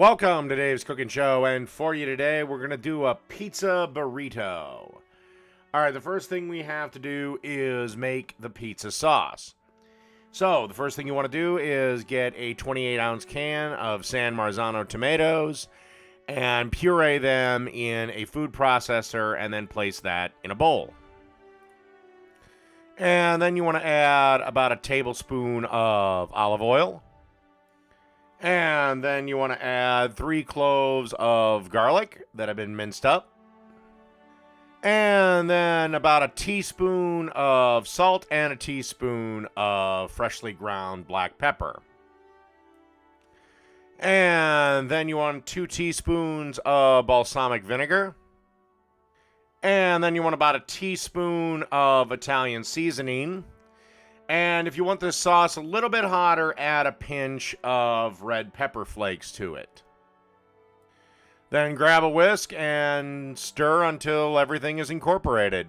Welcome to Dave's Cooking Show, and for you today, we're going to do a pizza burrito. Alright, the first thing we have to do is make the pizza sauce. So, the first thing you want to do is get a 28-ounce can of San Marzano tomatoes and puree them in a food processor and then place that in a bowl. And then you want to add about a tablespoon of olive oil. And then you want to add 3 cloves of garlic that have been minced up. And then about a teaspoon of salt and a teaspoon of freshly ground black pepper. And then you want 2 teaspoons of balsamic vinegar. And then you want about a teaspoon of Italian seasoning. And if you want this sauce a little bit hotter, add a pinch of red pepper flakes to it. Then grab a whisk and stir until everything is incorporated.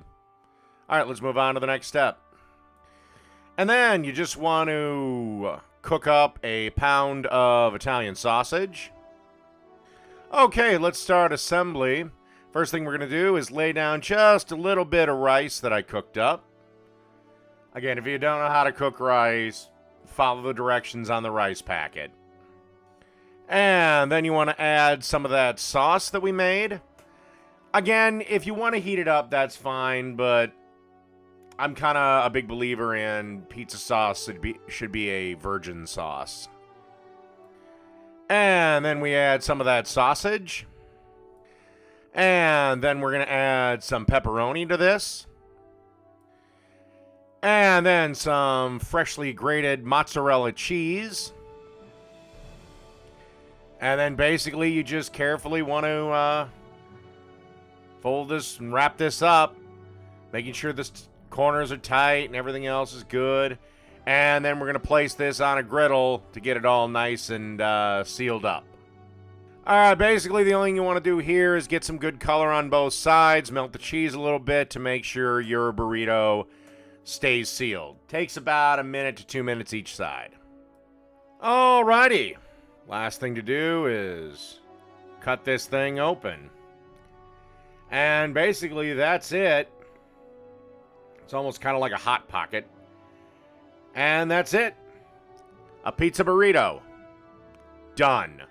All right, let's move on to the next step. And then you just want to cook up a pound of Italian sausage. Okay, let's start assembly. First thing we're going to do is lay down just a little bit of rice that I cooked up. Again, if you don't know how to cook rice, follow the directions on the rice packet. And then you want to add some of that sauce that we made. Again, if you want to heat it up, that's fine, but I'm kind of a big believer in pizza sauce should be a virgin sauce. And then we add some of that sausage. And then we're going to add some pepperoni to this. And then some freshly grated mozzarella cheese. And then basically you just carefully want to fold this and wrap this up, making sure the corners are tight and everything else is good. And then we're going to place this on a griddle to get it all nice and sealed up. Alright, basically the only thing you want to do here is get some good color on both sides, melt the cheese a little bit to make sure your burrito stays sealed. Takes about 1 to 2 minutes each side. Alrighty. Last thing to do is cut this thing open. And basically that's it. It's almost kind of like a Hot Pocket. And that's it. A pizza burrito. Done.